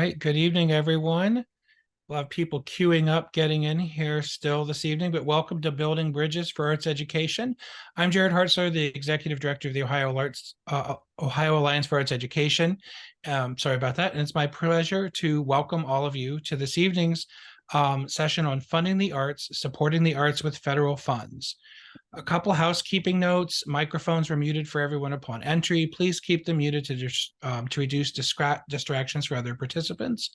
right, good evening, everyone. We'll have people queuing up, getting in here still this evening, but welcome to Building Bridges for Arts Education. I'm Jared Hartzler, the Executive Director of the Ohio Alliance for Arts Education. Sorry about that. And it's my pleasure to welcome all of you to this evening's session on funding the arts, supporting the arts with federal funds. A couple housekeeping notes. Microphones were muted for everyone upon entry. Please keep them muted to reduce distractions for other participants.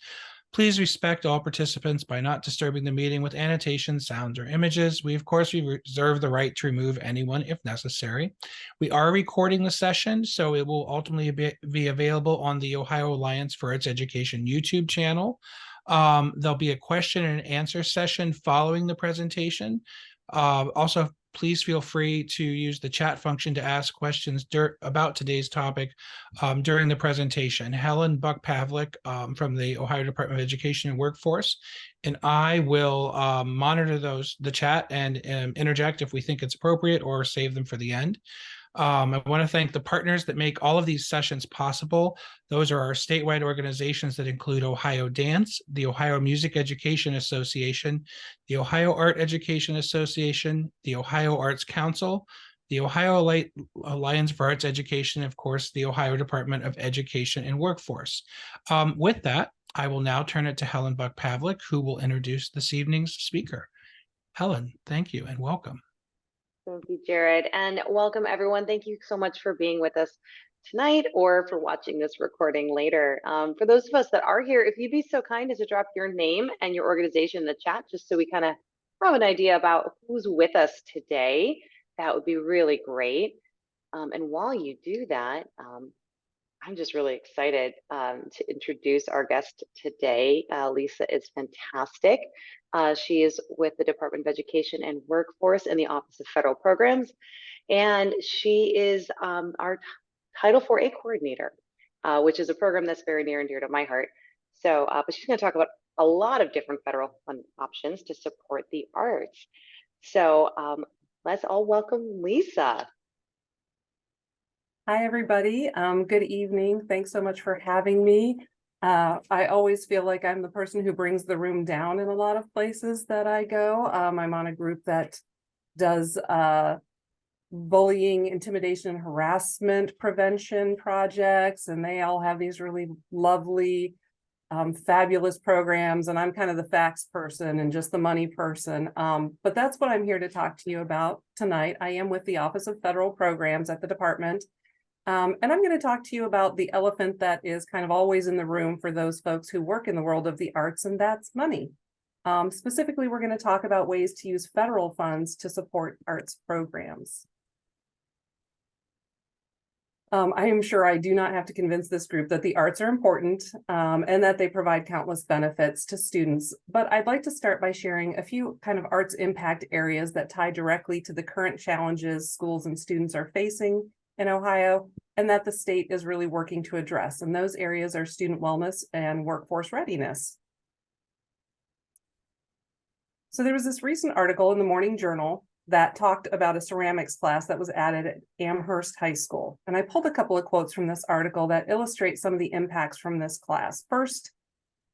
Please respect all participants by not disturbing the meeting with annotations, sounds, or images. We reserve the right to remove anyone if necessary. We are recording the session, so it will ultimately be available on the Ohio Alliance for Arts Education YouTube channel. There'll be a question and answer session following the presentation. Also, please feel free to use the chat function to ask questions about today's topic during the presentation. Helen Buck-Pavlik from the Ohio Department of Education and Workforce, and I will monitor the chat and interject if we think it's appropriate or save them for the end. I want to thank the partners that make all of these sessions possible. Those are our statewide organizations that include Ohio Dance, the Ohio Music Education Association, the Ohio Art Education Association, the Ohio Arts Council, the Ohio Alliance for Arts Education, and of course, the Ohio Department of Education and Workforce. With that, I will now turn it to Helen Buck-Pavlik, who will introduce this evening's speaker. Helen, thank you and welcome. Thank you, Jared, and welcome everyone. Thank you so much for being with us tonight or for watching this recording later. For those of us that are here, if you'd be so kind as to drop your name and your organization in the chat, just so we kind of have an idea about who's with us today, that would be really great. And while you do that, I'm just really excited to introduce our guest today. Lisa is fantastic. She is with the Department of Education and Workforce in the Office of Federal Programs, and she is our Title IV-A coordinator, which is a program that's very near and dear to my heart. So, but she's going to talk about a lot of different federal fund options to support the arts. So let's all welcome Lisa. Hi, everybody. Good evening. Thanks so much for having me. I always feel like I'm the person who brings the room down in a lot of places that I go. I'm on a group that does bullying, intimidation, and harassment prevention projects, and they all have these really lovely, fabulous programs, and I'm kind of the facts person and just the money person. But that's what I'm here to talk to you about tonight. I am with the Office of Federal Programs at the department. And I'm going to talk to you about the elephant that is kind of always in the room for those folks who work in the world of the arts, and that's money. Specifically, we're going to talk about ways to use federal funds to support arts programs. I am sure I do not have to convince this group that the arts are important and that they provide countless benefits to students. But I'd like to start by sharing a few kind of arts impact areas that tie directly to the current challenges schools and students are facing in Ohio, and that the state is really working to address. And those areas are student wellness and workforce readiness. So there was this recent article in the Morning Journal that talked about a ceramics class that was added at Amherst High School. And I pulled a couple of quotes from this article that illustrate some of the impacts from this class. First,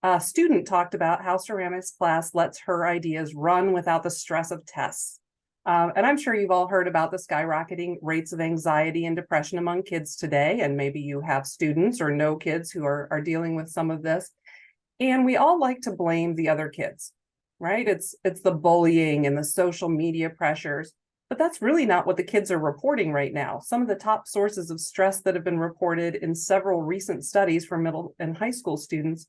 a student talked about how ceramics class lets her ideas run without the stress of tests. And I'm sure you've all heard about the skyrocketing rates of anxiety and depression among kids today, and maybe you have students or know kids who are dealing with some of this. And we all like to blame the other kids, right? It's the bullying and the social media pressures, but that's really not what the kids are reporting right now. Some of the top sources of stress that have been reported in several recent studies for middle and high school students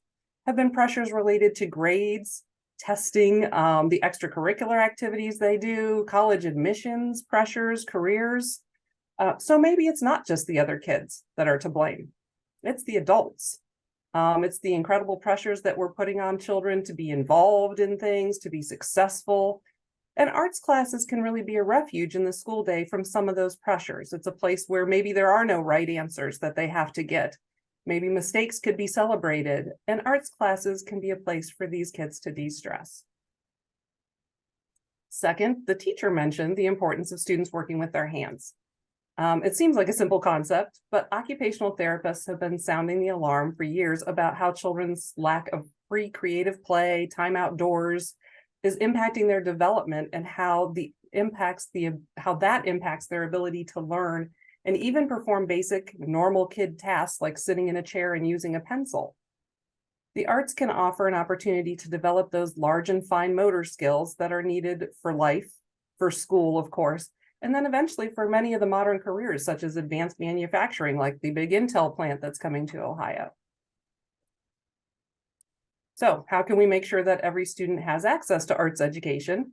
have been pressures related to grades, testing, the extracurricular activities they do, college admissions, pressures, careers. So maybe it's not just the other kids that are to blame. It's the adults. It's the incredible pressures that we're putting on children to be involved in things, to be successful. And arts classes can really be a refuge in the school day from some of those pressures. It's a place where maybe there are no right answers that they have to get. Maybe mistakes could be celebrated, and arts classes can be a place for these kids to de-stress. Second, the teacher mentioned the importance of students working with their hands. It seems like a simple concept, but occupational therapists have been sounding the alarm for years about how children's lack of free creative play, time outdoors, is impacting their development and how that impacts their ability to learn and even perform basic normal kid tasks like sitting in a chair and using a pencil. The arts can offer an opportunity to develop those large and fine motor skills that are needed for life, for school, of course, and then eventually for many of the modern careers, such as advanced manufacturing, like the big Intel plant that's coming to Ohio. So how can we make sure that every student has access to arts education?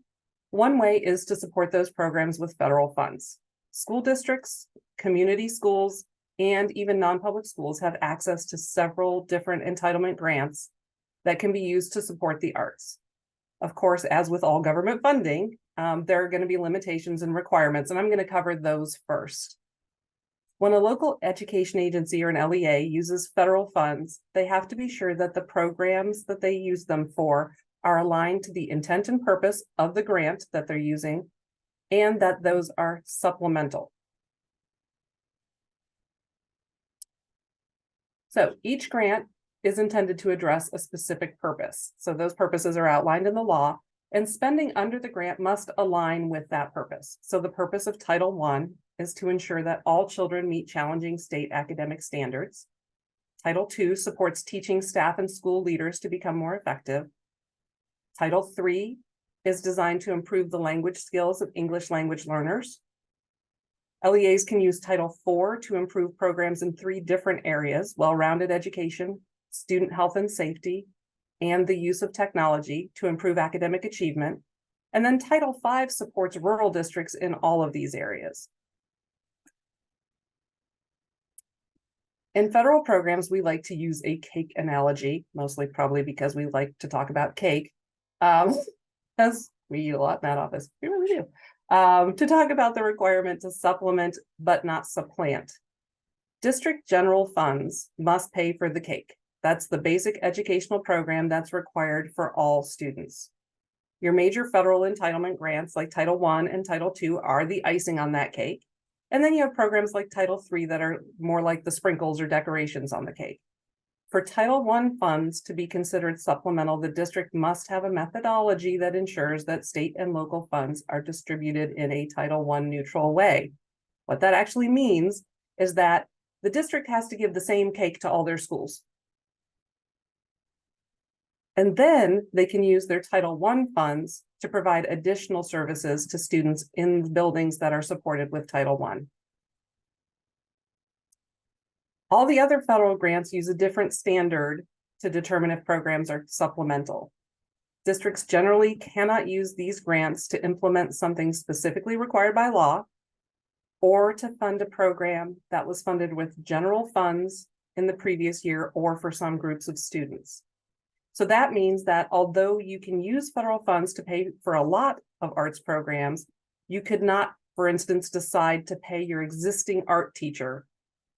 One way is to support those programs with federal funds. School districts, community schools, and even non-public schools have access to several different entitlement grants that can be used to support the arts. Of course, as with all government funding, there are going to be limitations and requirements, and I'm going to cover those first. When a local education agency or an LEA uses federal funds, they have to be sure that the programs that they use them for are aligned to the intent and purpose of the grant that they're using, and that those are supplemental. So each grant is intended to address a specific purpose. So those purposes are outlined in the law, and spending under the grant must align with that purpose. So the purpose of Title I is to ensure that all children meet challenging state academic standards. Title II supports teaching staff and school leaders to become more effective. Title III is designed to improve the language skills of English language learners. LEAs can use Title IV to improve programs in 3 different areas: well-rounded education, student health and safety, and the use of technology to improve academic achievement. And then Title V supports rural districts in all of these areas. In federal programs, we like to use a cake analogy, mostly probably because we like to talk about cake, because we eat a lot in that office. We really do. To talk about the requirement to supplement but not supplant. District general funds must pay for the cake. That's the basic educational program that's required for all students. Your major federal entitlement grants like Title I and Title II are the icing on that cake. And then you have programs like Title III that are more like the sprinkles or decorations on the cake. For Title I funds to be considered supplemental, the district must have a methodology that ensures that state and local funds are distributed in a Title I neutral way. What that actually means is that the district has to give the same cake to all their schools. And then they can use their Title I funds to provide additional services to students in buildings that are supported with Title I. All the other federal grants use a different standard to determine if programs are supplemental. Districts generally cannot use these grants to implement something specifically required by law or to fund a program that was funded with general funds in the previous year or for some groups of students. So that means that although you can use federal funds to pay for a lot of arts programs, you could not, for instance, decide to pay your existing art teacher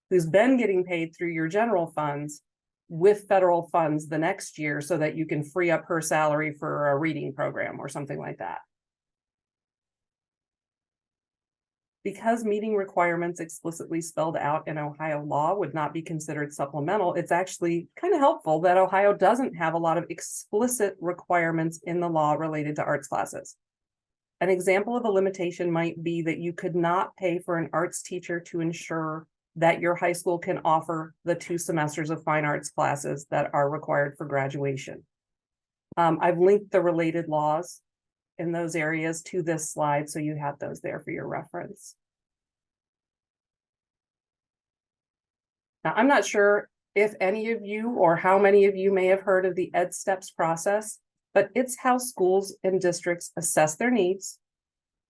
who's been getting paid through your general funds with federal funds the next year so that you can free up her salary for a reading program or something like that. Because meeting requirements explicitly spelled out in Ohio law would not be considered supplemental, it's actually kind of helpful that Ohio doesn't have a lot of explicit requirements in the law related to arts classes. An example of a limitation might be that you could not pay for an arts teacher to ensure that your high school can offer the 2 semesters of fine arts classes that are required for graduation. I've linked the related laws in those areas to this slide, so you have those there for your reference. Now, I'm not sure if any of you or how many of you may have heard of the EdSteps process, but it's how schools and districts assess their needs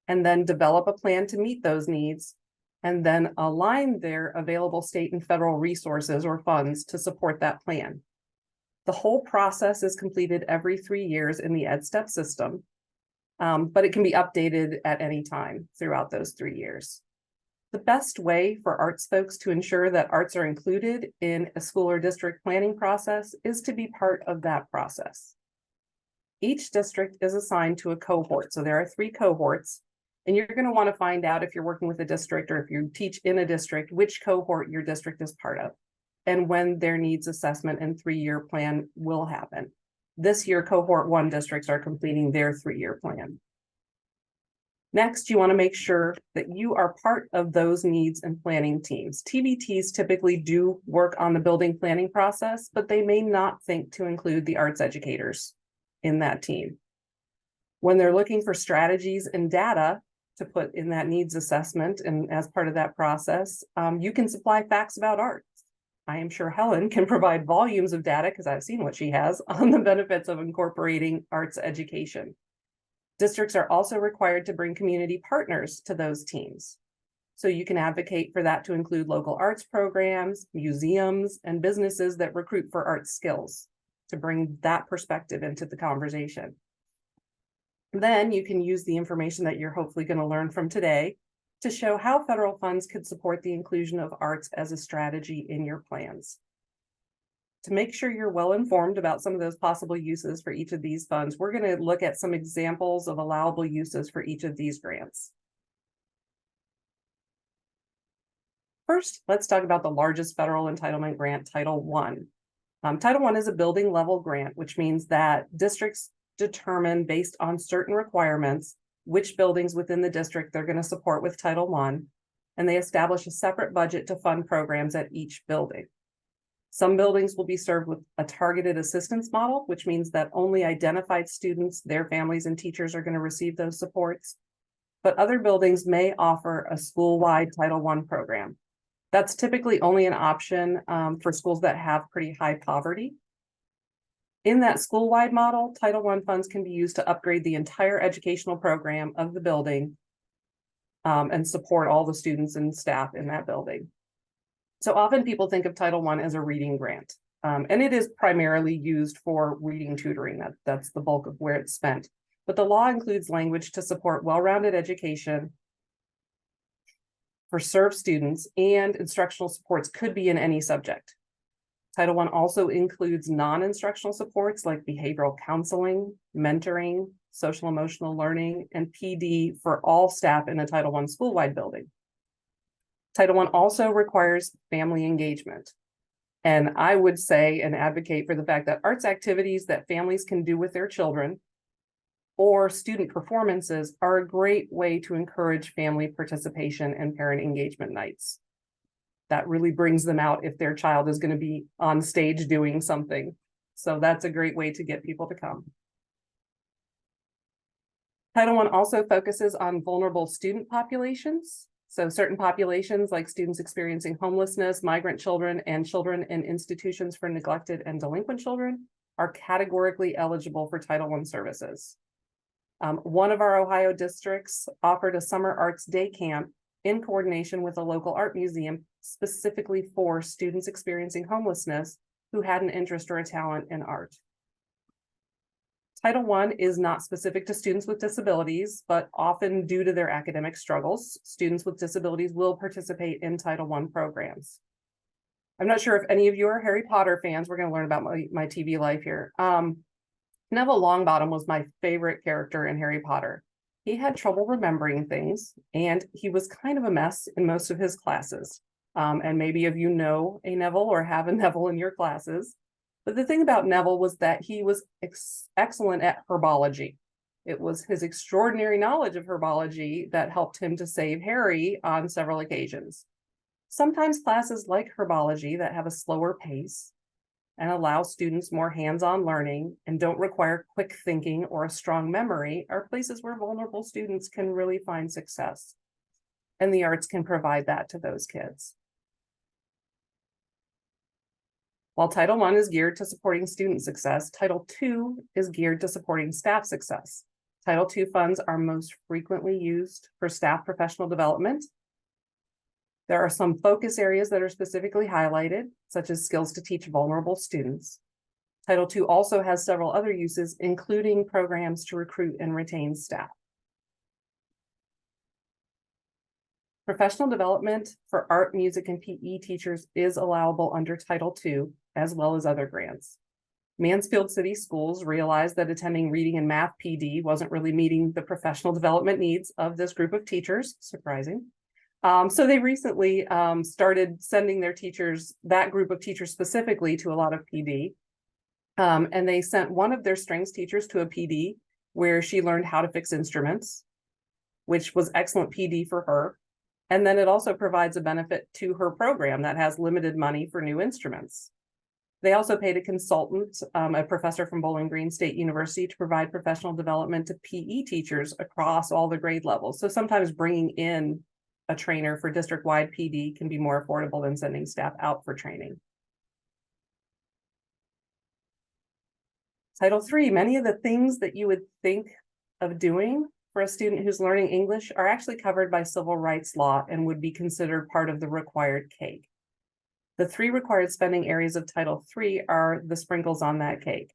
and then develop a plan to meet those needs and then align their available state and federal resources or funds to support that plan. The whole process is completed every 3 years in the EdSteps system. But it can be updated at any time throughout those 3 years. The best way for arts folks to ensure that arts are included in a school or district planning process is to be part of that process. Each district is assigned to a cohort. So there are 3 cohorts, And you're going to want to find out if you're working with a district or if you teach in a district, which cohort your district is part of and when their needs assessment and 3-year plan will happen. This year, cohort 1 districts are completing their 3-year plan. Next, you want to make sure that you are part of those needs and planning teams. TBTs typically do work on the building planning process, but they may not think to include the arts educators in that team. When they're looking for strategies and data to put in that needs assessment and as part of that process, you can supply facts about arts. I am sure Helen can provide volumes of data, because I've seen what she has, on the benefits of incorporating arts education. Districts are also required to bring community partners to those teams. So you can advocate for that to include local arts programs, museums, and businesses that recruit for arts skills to bring that perspective into the conversation. Then you can use the information that you're hopefully going to learn from today to show how federal funds could support the inclusion of arts as a strategy in your plans. To make sure you're well informed about some of those possible uses for each of these funds, we're going to look at some examples of allowable uses for each of these grants. First, let's talk about the largest federal entitlement grant, Title I. Title I is a building level grant, which means that districts determine based on certain requirements which buildings within the district they're going to support with Title I, and they establish a separate budget to fund programs at each building. Some buildings will be served with a targeted assistance model, which means that only identified students, their families, and teachers are going to receive those supports. But other buildings may offer a school-wide Title I program. That's typically only an option for schools that have pretty high poverty. In that school-wide model, Title I funds can be used to upgrade the entire educational program of the building and support all the students and staff in that building. So often people think of Title I as a reading grant, and it is primarily used for reading tutoring. That's the bulk of where it's spent. But the law includes language to support well-rounded education for served students, and instructional supports could be in any subject. Title I also includes non-instructional supports like behavioral counseling, mentoring, social emotional learning, and PD for all staff in a Title I school-wide building. Title I also requires family engagement. And I would say and advocate for the fact that arts activities that families can do with their children or student performances are a great way to encourage family participation and parent engagement nights. That really brings them out if their child is going to be on stage doing something. So that's a great way to get people to come. Title I also focuses on vulnerable student populations. So certain populations like students experiencing homelessness, migrant children, and children in institutions for neglected and delinquent children are categorically eligible for Title I services. One of our Ohio districts offered a summer arts day camp in coordination with a local art museum specifically for students experiencing homelessness who had an interest or a talent in art. Title I is not specific to students with disabilities, but often due to their academic struggles, students with disabilities will participate in Title I programs. I'm not sure if any of you are Harry Potter fans. We're going to learn about my TV life here. Neville Longbottom was my favorite character in Harry Potter. He had trouble remembering things, and he was kind of a mess in most of his classes. And maybe of you know a Neville or have a Neville in your classes. But the thing about Neville was that he was excellent at herbology. It was his extraordinary knowledge of herbology that helped him to save Harry on several occasions. Sometimes classes like herbology that have a slower pace and allow students more hands-on learning and don't require quick thinking or a strong memory are places where vulnerable students can really find success. And the arts can provide that to those kids. While Title I is geared to supporting student success, Title II is geared to supporting staff success. Title II funds are most frequently used for staff professional development. There are some focus areas that are specifically highlighted, such as skills to teach vulnerable students. Title II also has several other uses, including programs to recruit and retain staff. Professional development for art, music, and PE teachers is allowable under Title II, as well as other grants. Mansfield City Schools realized that attending reading and math PD wasn't really meeting the professional development needs of this group of teachers, surprising. So they recently started sending their teachers, that group of teachers specifically, to a lot of PD. And they sent one of their strengths teachers to a PD where she learned how to fix instruments, which was excellent PD for her. And then it also provides a benefit to her program that has limited money for new instruments. They also paid a consultant, a professor from Bowling Green State University, to provide professional development to PE teachers across all the grade levels. So sometimes bringing in a trainer for district-wide PD can be more affordable than sending staff out for training. Title III, many of the things that you would think of doing for a student who's learning English are actually covered by civil rights law and would be considered part of the required cake. The 3 required spending areas of Title III are the sprinkles on that cake.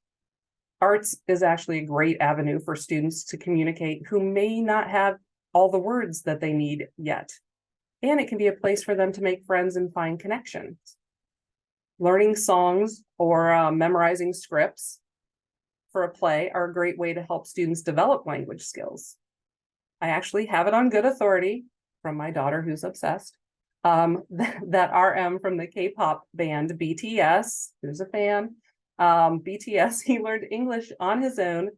Arts is actually a great avenue for students to communicate who may not have all the words that they need yet. And it can be a place for them to make friends and find connections. Learning songs or memorizing scripts for a play are a great way to help students develop language skills. I actually have it on good authority from my daughter who's obsessed, that RM from the K-pop band BTS, who's a fan, BTS, he learned English on his own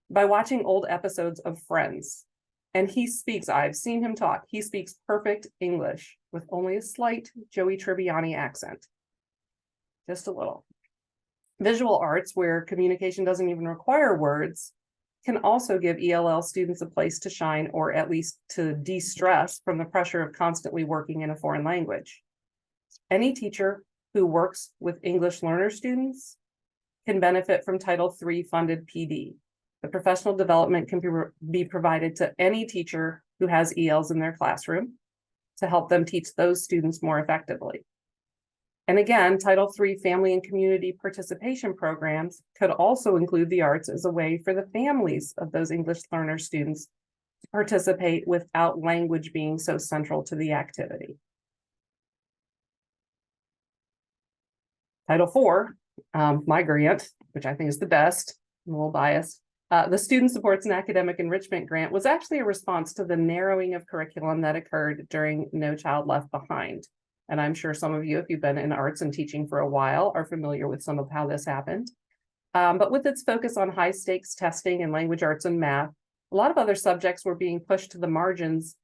by watching old episodes of Friends. And he speaks, I've seen him talk, he speaks perfect English with only a slight Joey Tribbiani accent. Just a little. Visual arts, where communication doesn't even require words, can also give ELL students a place to shine, or at least to de-stress from the pressure of constantly working in a foreign language. Any teacher who works with English learner students can benefit from Title III funded PD. The professional development can be provided to any teacher who has ELs in their classroom to help them teach those students more effectively. And again, Title III family and community participation programs could also include the arts as a way for the families of those English learner students to participate without language being so central to the activity. Title IV, my grant, which I think is the best, I'm a little biased. The Student Supports and Academic Enrichment Grant was actually a response to the narrowing of curriculum that occurred during No Child Left Behind. And I'm sure some of you, if you've been in arts and teaching for a while, are familiar with some of how this happened. But with its focus on high stakes testing and language arts and math, a lot of other subjects were being pushed to the margins,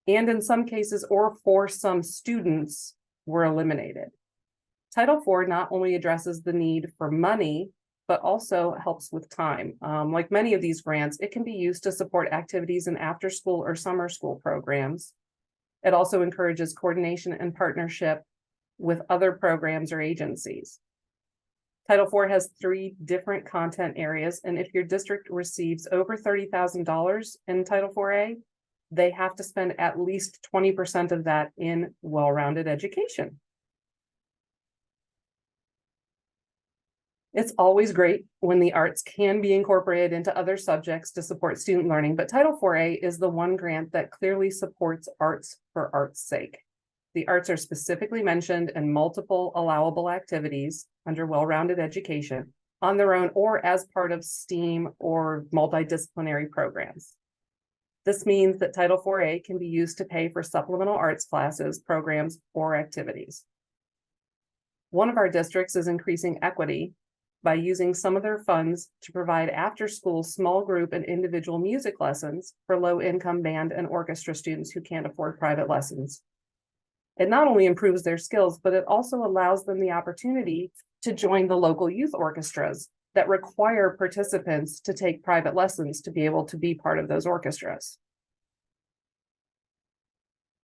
and in some cases, or for some students, were eliminated. Title IV not only addresses the need for money, but also helps with time. Like many of these grants, it can be used to support activities in after school or summer school programs. It also encourages coordination and partnership with other programs or agencies. Title IV has 3 different content areas, and if your district receives over $30,000 in Title IV-A, they have to spend at least 20% of that in well-rounded education. It's always great when the arts can be incorporated into other subjects to support student learning, but Title IV-A is the one grant that clearly supports arts for art's sake. The arts are specifically mentioned in multiple allowable activities under well-rounded education on their own or as part of STEAM or multidisciplinary programs. This means that Title IV-A can be used to pay for supplemental arts classes, programs, or activities. One of our districts is increasing equity by using some of their funds to provide after-school small group and individual music lessons for low-income band and orchestra students who can't afford private lessons. It not only improves their skills, but it also allows them the opportunity to join the local youth orchestras that require participants to take private lessons to be able to be part of those orchestras.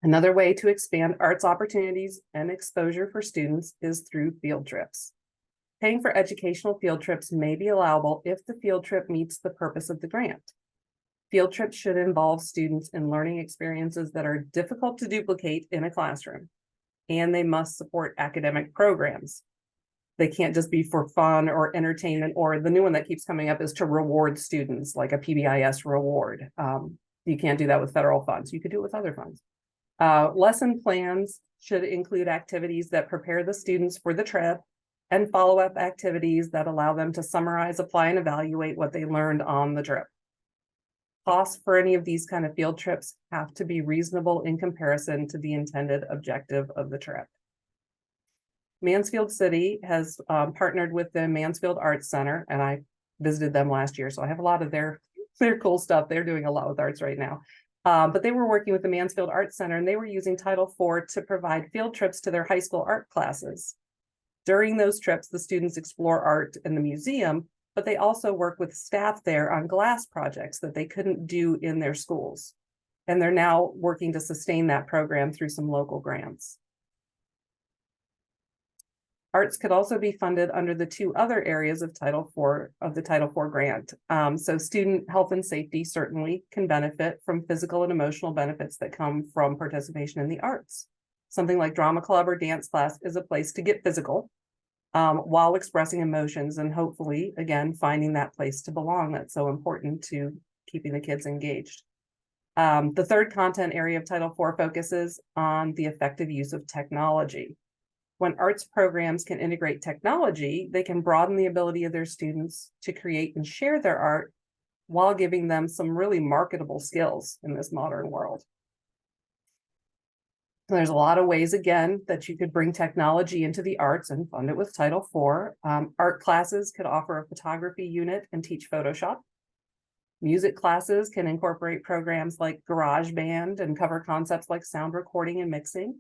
Another way to expand arts opportunities and exposure for students is through field trips. Paying for educational field trips may be allowable if the field trip meets the purpose of the grant. Field trips should involve students in learning experiences that are difficult to duplicate in a classroom, and they must support academic programs. They can't just be for fun or entertainment, or the new one that keeps coming up is to reward students, like a PBIS reward. You can't do that with federal funds. You could do it with other funds. Lesson plans should include activities that prepare the students for the trip and follow-up activities that allow them to summarize, apply, and evaluate what they learned on the trip. Costs for any of these kind of field trips have to be reasonable in comparison to the intended objective of the trip. Mansfield City has partnered with the Mansfield Arts Center, and I visited them last year, so I have a lot of their cool stuff. They're doing a lot with arts right now. But they were working with the Mansfield Arts Center, and they were using Title IV to provide field trips to their high school art classes. During those trips, the students explore art in the museum, but they also work with staff there on glass projects that they couldn't do in their schools. And they're now working to sustain that program through some local grants. Arts could also be funded under the two other areas of Title IV grant. So student health and safety certainly can benefit from physical and emotional benefits that come from participation in the arts. Something like drama club or dance class is a place to get physical while expressing emotions and hopefully, again, finding that place to belong that's so important to keeping the kids engaged. The third content area of Title IV focuses on the effective use of technology. When arts programs can integrate technology, they can broaden the ability of their students to create and share their art while giving them some really marketable skills in this modern world. There's a lot of ways, again, that you could bring technology into the arts and fund it with Title IV. Art classes could offer a photography unit and teach Photoshop. Music classes can incorporate programs like GarageBand and cover concepts like sound recording and mixing.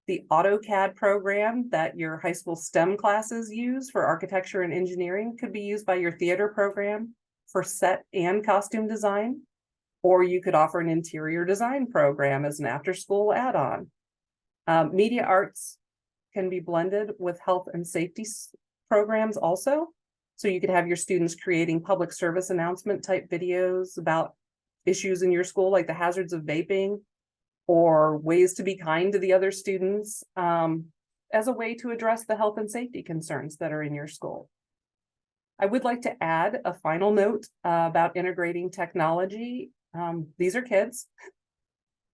The AutoCAD program that your high school STEM classes use for architecture and engineering could be used by your theater program for set and costume design, or you could offer an interior design program as an after-school add-on. Media arts can be blended with health and safety programs also. So you could have your students creating public service announcement type videos about issues in your school, like the hazards of vaping, or ways to be kind to the other students as a way to address the health and safety concerns that are in your school. I would like to add a final note about integrating technology. These are kids,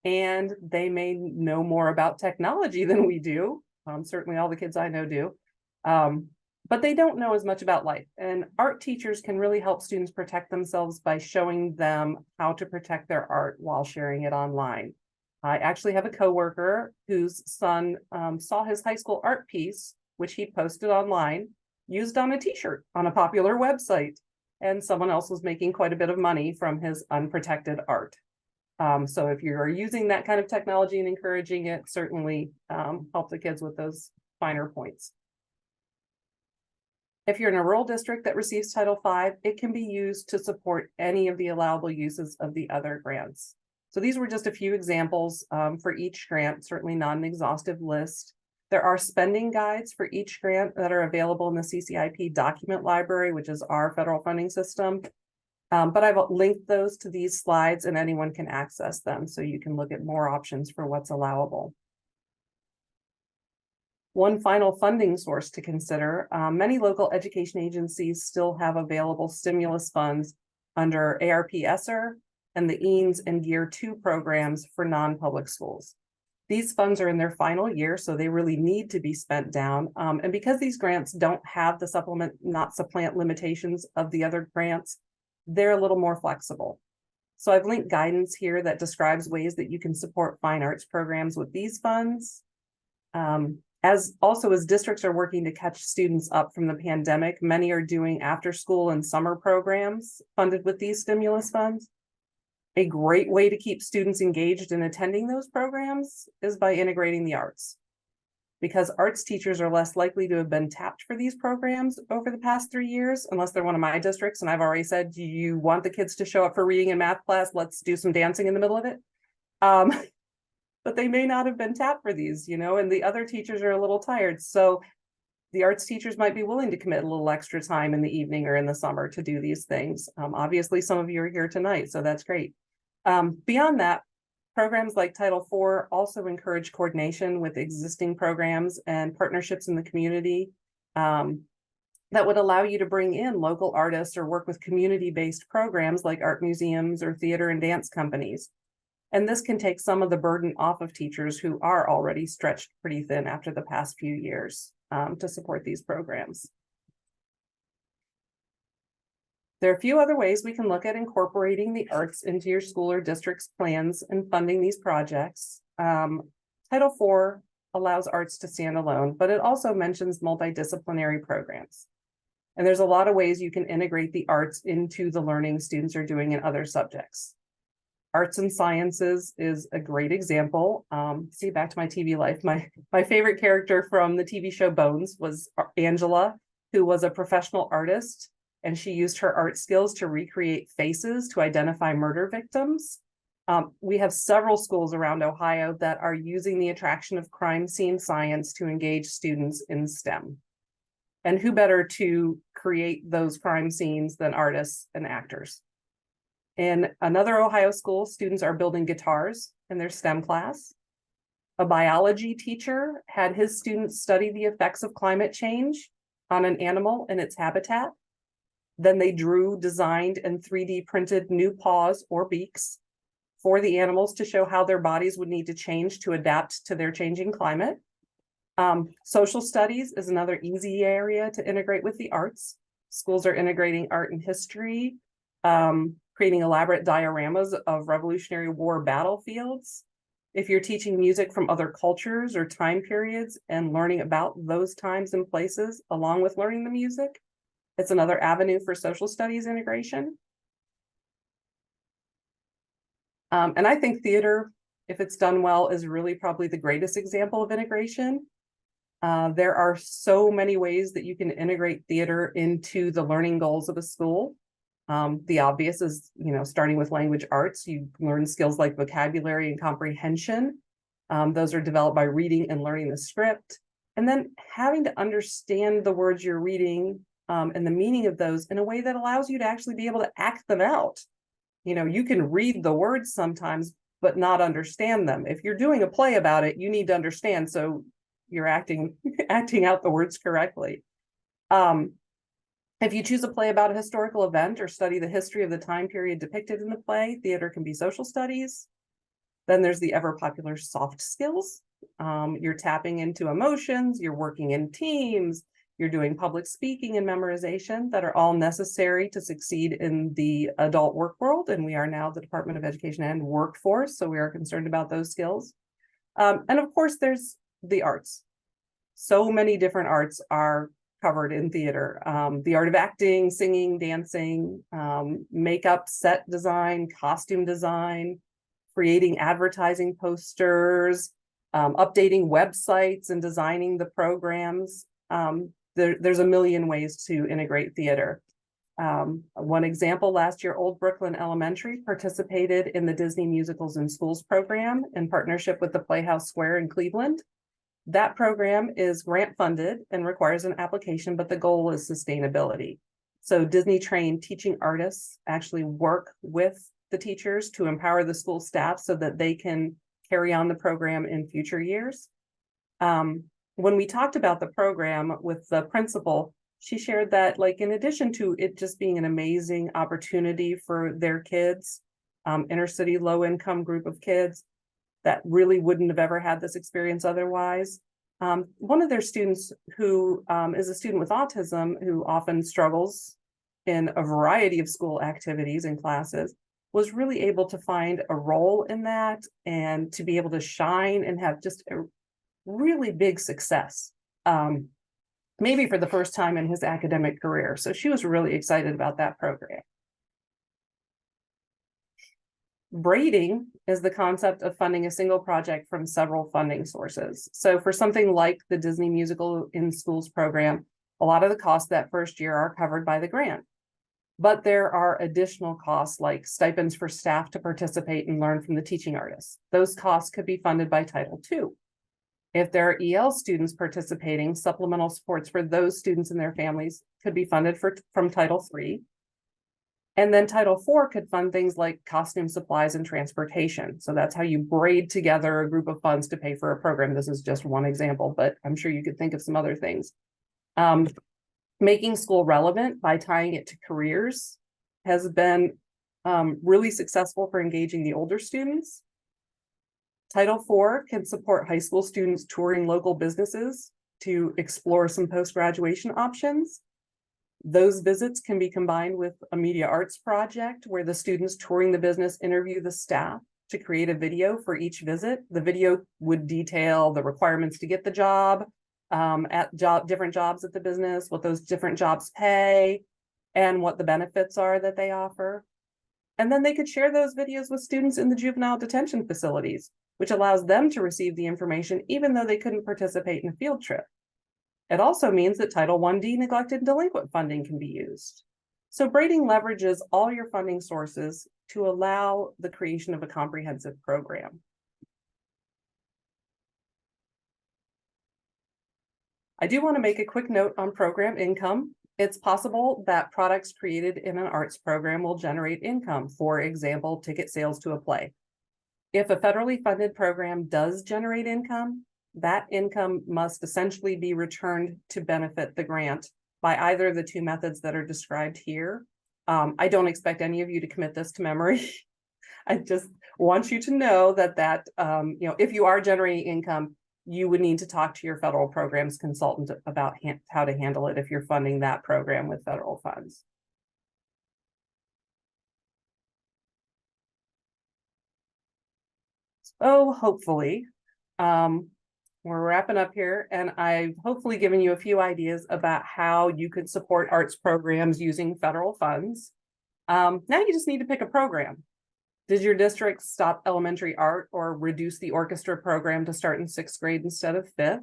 and they may know more about technology than we do. Certainly all the kids I know do, but they don't know as much about life. And art teachers can really help students protect themselves by showing them how to protect their art while sharing it online. I actually have a coworker whose son saw his high school art piece, which he posted online, used on a t-shirt on a popular website, and someone else was making quite a bit of money from his unprotected art. So if you're using that kind of technology and encouraging it, certainly help the kids with those finer points. If you're in a rural district that receives Title V, it can be used to support any of the allowable uses of the other grants. So these were just a few examples for each grant, certainly not an exhaustive list. There are spending guides for each grant that are available in the CCIP document library, which is our federal funding system. But I've linked those to these slides and anyone can access them so you can look at more options for what's allowable. One final funding source to consider, many local education agencies still have available stimulus funds under ARP ESSER and the EANS and Gear 2 programs for non-public schools. These funds are in their final year, so they really need to be spent down. And because these grants don't have the supplement, not supplant limitations of the other grants, they're a little more flexible. So I've linked guidance here that describes ways that you can support fine arts programs with these funds. As districts are working to catch students up from the pandemic, many are doing after school and summer programs funded with these stimulus funds. A great way to keep students engaged in attending those programs is by integrating the arts. Because arts teachers are less likely to have been tapped for these programs over the past 3 years, unless they're one of my districts, and I've already said, do you want the kids to show up for reading and math class? Let's do some dancing in the middle of it. But they may not have been tapped for these, and the other teachers are a little tired. So the arts teachers might be willing to commit a little extra time in the evening or in the summer to do these things. Obviously, some of you are here tonight, so that's great. Beyond that, programs like Title IV also encourage coordination with existing programs and partnerships in the community that would allow you to bring in local artists or work with community-based programs like art museums or theater and dance companies. And this can take some of the burden off of teachers who are already stretched pretty thin after the past few years. to support these programs. There are a few other ways we can look at incorporating the arts into your school or district's plans and funding these projects. Title IV allows arts to stand alone, but it also mentions multidisciplinary programs. And there's a lot of ways you can integrate the arts into the learning students are doing in other subjects. Arts and sciences is a great example. See, back to my TV life. My favorite character from the TV show Bones was Angela, who was a professional artist, and she used her art skills to recreate faces to identify murder victims. We have several schools around Ohio that are using the attraction of crime scene science to engage students in STEM. And who better to create those crime scenes than artists and actors? In another Ohio school, students are building guitars in their STEM class. A biology teacher had his students study the effects of climate change on an animal and its habitat. Then they drew, designed, and 3D printed new paws or beaks for the animals to show how their bodies would need to change to adapt to their changing climate. Social studies is another easy area to integrate with the arts. Schools are integrating art and history, creating elaborate dioramas of Revolutionary War battlefields. If you're teaching music from other cultures or time periods and learning about those times and places along with learning the music, it's another avenue for social studies integration. And I think theater, if it's done well, is really probably the greatest example of integration. There are so many ways that you can integrate theater into the learning goals of a school. The obvious is, starting with language arts, you learn skills like vocabulary and comprehension. Those are developed by reading and learning the script, and then having to understand the words you're reading and the meaning of those in a way that allows you to actually be able to act them out. You can read the words sometimes, but not understand them. If you're doing a play about it, you need to understand, so you're acting out the words correctly. If you choose a play about a historical event or study the history of the time period depicted in the play, theater can be social studies. Then there's the ever popular soft skills. You're tapping into emotions, you're working in teams, you're doing public speaking and memorization that are all necessary to succeed in the adult work world. And we are now the Department of Education and Workforce, so we are concerned about those skills. And of course, there's the arts. So many different arts are covered in theater. The art of acting, singing, dancing, makeup, set design, costume design, creating advertising posters, updating websites and designing the programs. There's a million ways to integrate theater. One example, last year, Old Brooklyn Elementary participated in the Disney Musicals in Schools program in partnership with the Playhouse Square in Cleveland. That program is grant funded and requires an application, but the goal is sustainability. So Disney trained teaching artists actually work with the teachers to empower the school staff so that they can carry on the program in future years. When we talked about the program with the principal, she shared that, in addition to it just being an amazing opportunity for their kids, inner city, low income group of kids that really wouldn't have ever had this experience otherwise. One of their students who is a student with autism who often struggles in a variety of school activities and classes was really able to find a role in that and to be able to shine and have just a really big success, maybe for the first time in his academic career. So she was really excited about that program. Braiding is the concept of funding a single project from several funding sources. So for something like the Disney Musical in Schools program, a lot of the costs that first year are covered by the grant. But there are additional costs like stipends for staff to participate and learn from the teaching artists. Those costs could be funded by Title II. If there are EL students participating, supplemental supports for those students and their families could be funded from Title III. And then Title IV could fund things like costume supplies and transportation. So that's how you braid together a group of funds to pay for a program. This is just one example, but I'm sure you could think of some other things. Making school relevant by tying it to careers has been really successful for engaging the older students. Title IV can support high school students touring local businesses to explore some post-graduation options. Those visits can be combined with a media arts project where the students touring the business interview the staff to create a video for each visit. The video would detail the requirements to get the job, different jobs at the business, what those different jobs pay, and what the benefits are that they offer. And then they could share those videos with students in the juvenile detention facilities, which allows them to receive the information even though they couldn't participate in a field trip. It also means that Title I-D neglected and delinquent funding can be used. So Braiding leverages all your funding sources to allow the creation of a comprehensive program. I do want to make a quick note on program income. It's possible that products created in an arts program will generate income, for example, ticket sales to a play. If a federally funded program does generate income, that income must essentially be returned to benefit the grant by either of the two methods that are described here. I don't expect any of you to commit this to memory. I just want you to know that if you are generating income, you would need to talk to your federal programs consultant about how to handle it if you're funding that program with federal funds. So hopefully, we're wrapping up here, and I've hopefully given you a few ideas about how you could support arts programs using federal funds. Now you just need to pick a program. Did your district stop elementary art or reduce the orchestra program to start in 6th grade instead of 5th?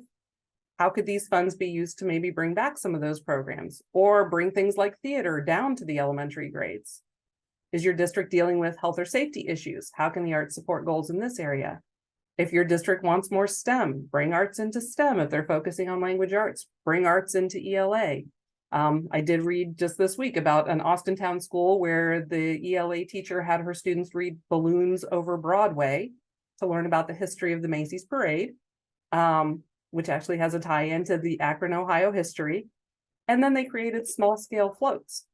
How could these funds be used to maybe bring back some of those programs or bring things like theater down to the elementary grades? Is your district dealing with health or safety issues? How can the arts support goals in this area? If your district wants more STEM, bring arts into STEM. If they're focusing on language arts, bring arts into ELA. I did read just this week about an Austintown school where the ELA teacher had her students read Balloons Over Broadway to learn about the history of the Macy's Parade, which actually has a tie-in to the Akron, Ohio history. And then they created small-scale floats.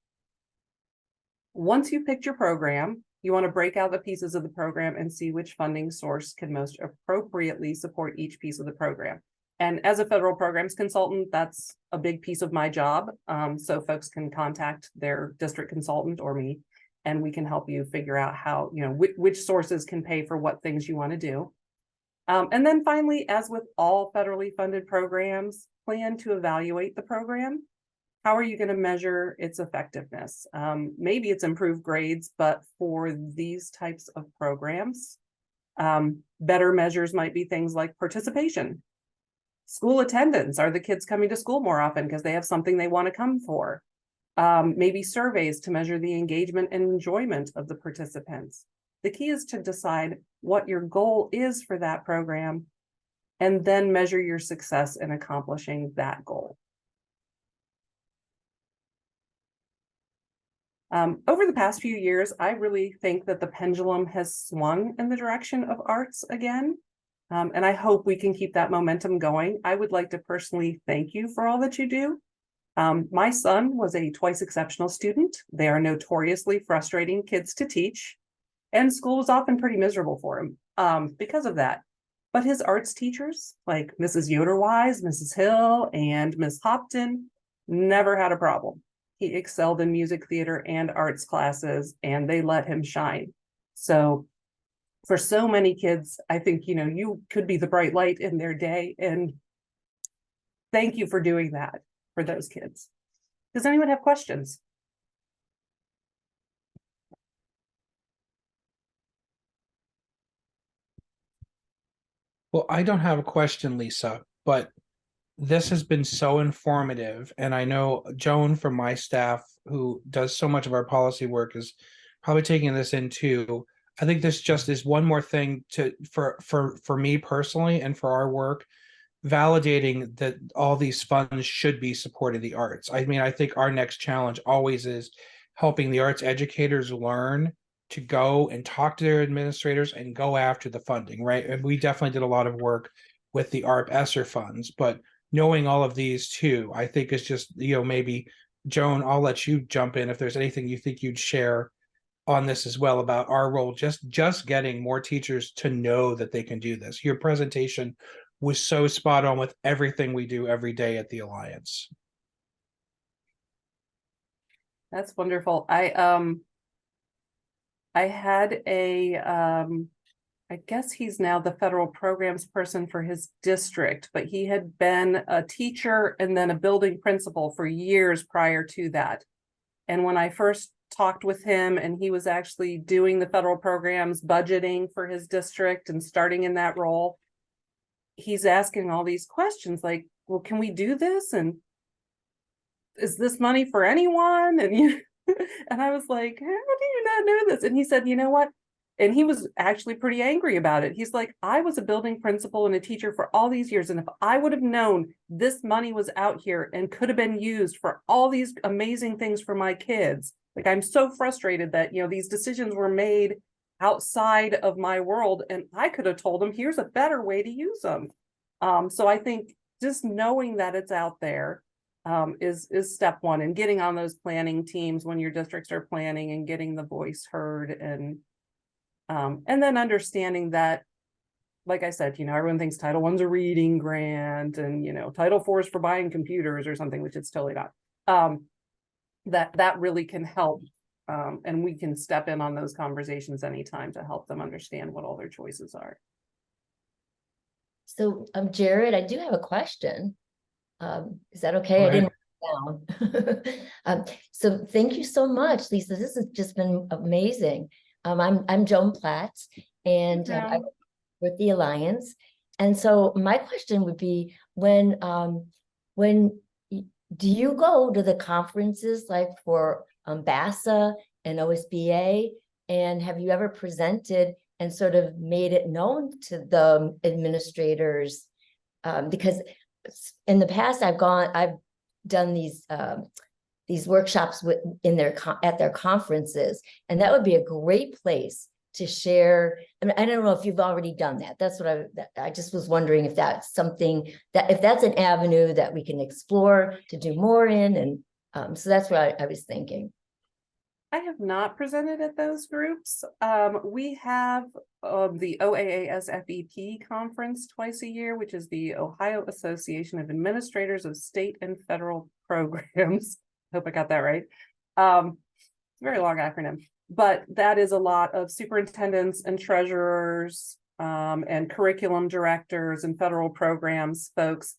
Once you picked your program, you want to break out the pieces of the program and see which funding source can most appropriately support each piece of the program. And as a federal programs consultant, that's a big piece of my job. So folks can contact their district consultant or me, and we can help you figure out how, which sources can pay for what things you want to do. And then finally, as with all federally funded programs, plan to evaluate the program. How are you going to measure its effectiveness? Maybe it's improved grades, but for these types of programs, better measures might be things like participation. School attendance. Are the kids coming to school more often because they have something they want to come for? Maybe surveys to measure the engagement and enjoyment of the participants. The key is to decide what your goal is for that program and then measure your success in accomplishing that goal. Over the past few years, I really think that the pendulum has swung in the direction of arts again. And I hope we can keep that momentum going. I would like to personally thank you for all that you do. My son was a twice exceptional student. They are notoriously frustrating kids to teach, and school was often pretty miserable for him because of that. But his arts teachers, like Mrs. Yoderwise, Mrs. Hill, and Ms. Hopton, never had a problem. He excelled in music, theater, and arts classes, and they let him shine. So for so many kids, I think, you could be the bright light in their day, and thank you for doing that for those kids. Does anyone have questions? Well, I don't have a question, Lisa, but this has been so informative. And I know Joan from my staff, who does so much of our policy work, is probably taking this in too. I think this just is one more thing for me personally and for our work, validating that all these funds should be supporting the arts. I mean, I think our next challenge always is helping the arts educators learn to go and talk to their administrators and go after the funding, right? And we definitely did a lot of work with the ARP ESSER funds, but knowing all of these too, I think is just, maybe Joan, I'll let you jump in if there's anything you think you'd share on this as well about our role, just getting more teachers to know that they can do this. Your presentation was so spot on with everything we do every day at the Alliance. That's wonderful. I had I guess he's now the federal programs person for his district, but he had been a teacher and then a building principal for years prior to that. And when I first talked with him and he was actually doing the federal programs budgeting for his district and starting in that role, he's asking all these questions like, well, can we do this? And is this money for anyone? And and I was like, how do you not know this? And he said, you know what? And he was actually pretty angry about it. He's like, I was a building principal and a teacher for all these years. And if I would have known this money was out here and could have been used for all these amazing things for my kids, like, I'm so frustrated that, these decisions were made outside of my world. And I could have told them, here's a better way to use them. So I think just knowing that it's out there is step one, and getting on those planning teams when your districts are planning and getting the voice heard, and then understanding that, like I said, everyone thinks Title I's a reading grant and, Title IV is for buying computers or something, which it's totally not. That really can help. And we can step in on those conversations anytime to help them understand what all their choices are. So, Jared, I do have a question. Is that okay? Go I ahead. didn't write it down. So thank you so much, Lisa. This has just been amazing. I'm Joan Platt, and I work with the Alliance. And so my question would be, when do you go to the conferences like for BASA and OSBA? And have you ever presented and sort of made it known to the administrators? Because in the past, I've done these workshops at their conferences, and that would be a great place to share. I mean, I don't know if you've already done that. That's what I just was wondering if that's something if that's an avenue that we can explore to do more in. And so that's what I was thinking. I have not presented at those groups. We have the OAAS FEP conference twice a year, which is the Ohio Association of Administrators of State and Federal Programs. Hope I got that right. It's a very long acronym, but that is a lot of superintendents and treasurers and curriculum directors and federal programs folks.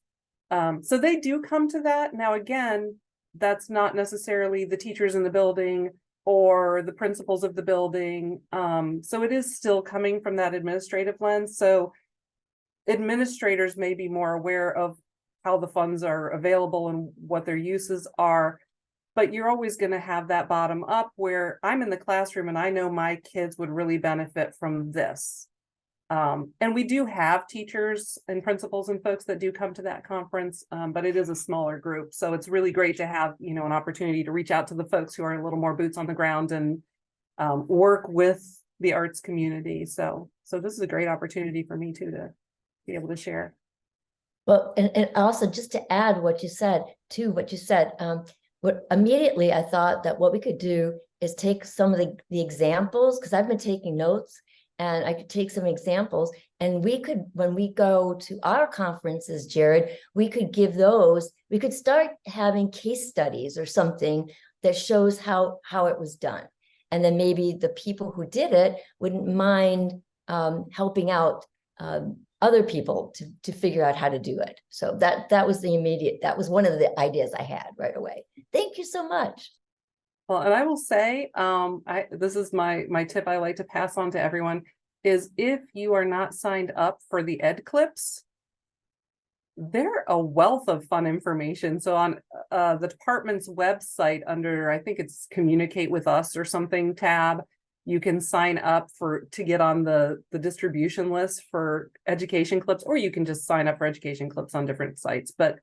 So they do come to that. Now, again, that's not necessarily the teachers in the building or the principals of the building. So it is still coming from that administrative lens. So administrators may be more aware of how the funds are available and what their uses are, but you're always going to have that bottom up where I'm in the classroom and I know my kids would really benefit from this. And we do have teachers and principals and folks that do come to that conference, but it is a smaller group. So it's really great to have, an opportunity to reach out to the folks who are a little more boots on the ground and work with the arts community. So this is a great opportunity for me too, to be able to share. Well, and also just to add what you said, what immediately I thought that what we could do is take some of the examples, because I've been taking notes, and I could take some examples, and we could, when we go to our conferences, Jared, we could start having case studies or something that shows how it was done. And then maybe the people who did it wouldn't mind helping out other people to figure out how to do it. So that was one of the ideas I had right away. Thank you so much. Well, and I will say, this is my tip I like to pass on to everyone, is if you are not signed up for the Ed Clips, they're a wealth of fun information. So on the department's website, under, I think it's Communicate with Us or something tab, you can sign up to get on the distribution list for education clips, or you can just sign up for education clips on different sites. But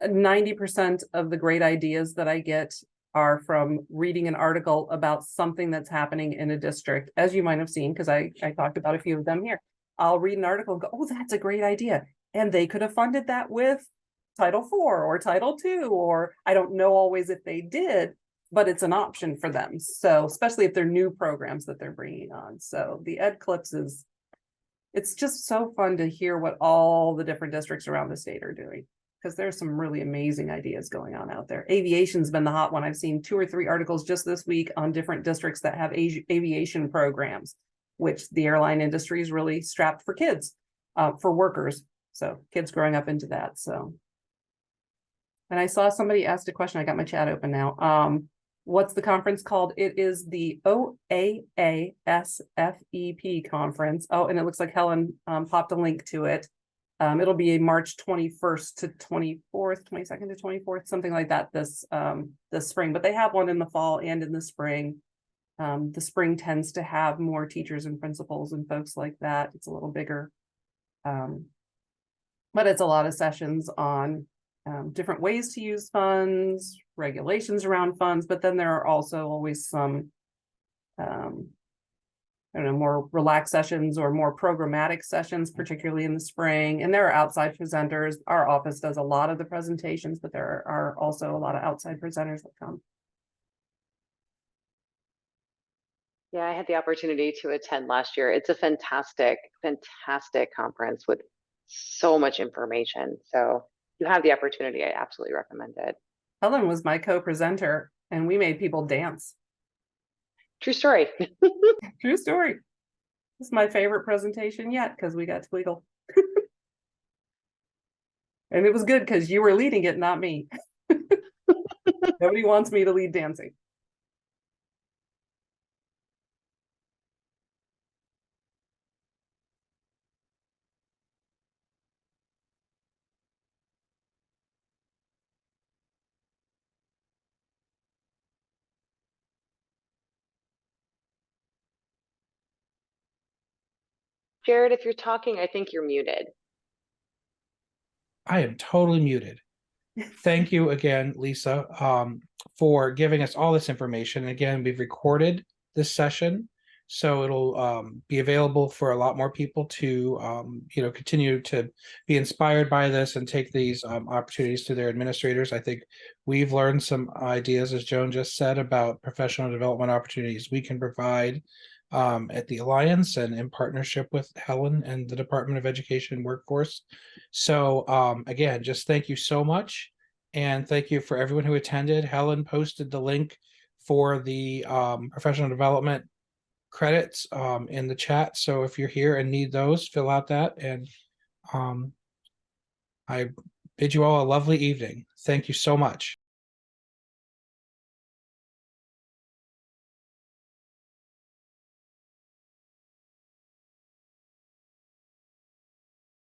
90% of the great ideas that I get are from reading an article about something that's happening in a district, as you might have seen, because I talked about a few of them here. I'll read an article and go, oh, that's a great idea. And they could have funded that with Title IV or Title II, or I don't know always if they did, but it's an option for them. So especially if they're new programs that they're bringing on. So the Ed Clips is it's just so fun to hear what all the different districts around the state are doing. Because there's some really amazing ideas going on out there. Aviation's been the hot one. I've seen 2 or 3 articles just this week on different districts that have aviation programs, which the airline industry is really strapped for kids, for workers. So kids growing up into that. So, and I saw somebody asked a question. I got my chat open now. What's the conference called? It is the OAASFEP conference. Oh, and it looks like Helen popped a link to it. It'll be March 21st to 24th, 22nd to 24th, something like that this spring. But they have one in the fall and in the spring. The spring tends to have more teachers and principals and folks like that. It's a little bigger. But it's a lot of sessions on different ways to use funds, regulations around funds, but then there are also always some I don't know, more relaxed sessions or more programmatic sessions, particularly in the spring. And there are outside presenters. Our office does a lot of the presentations, but there are also a lot of outside presenters that come. Yeah, I had the opportunity to attend last year. It's a fantastic, fantastic conference with so much information. So if you have the opportunity, I absolutely recommend it. Helen was my co-presenter and we made people dance. True story. True story. It's my favorite presentation yet because we got Tweedle. And it was good because you were leading it, not me. Nobody wants me to lead dancing. Jared, if you're talking, I think you're muted. I am totally muted. Thank you again, Lisa, for giving us all this information. Again, we've recorded this session, so it'll be available for a lot more people to, continue to be inspired by this and take these opportunities to their administrators. I think we've learned some ideas, as Joan just said, about professional development opportunities we can provide at the Alliance and in partnership with Helen and the Department of Education and Workforce. So again, just thank you so much. And thank you for everyone who attended. Helen posted the link for the professional development credits in the chat. So if you're here and need those, fill out that. And I bid you all a lovely evening. Thank you so much.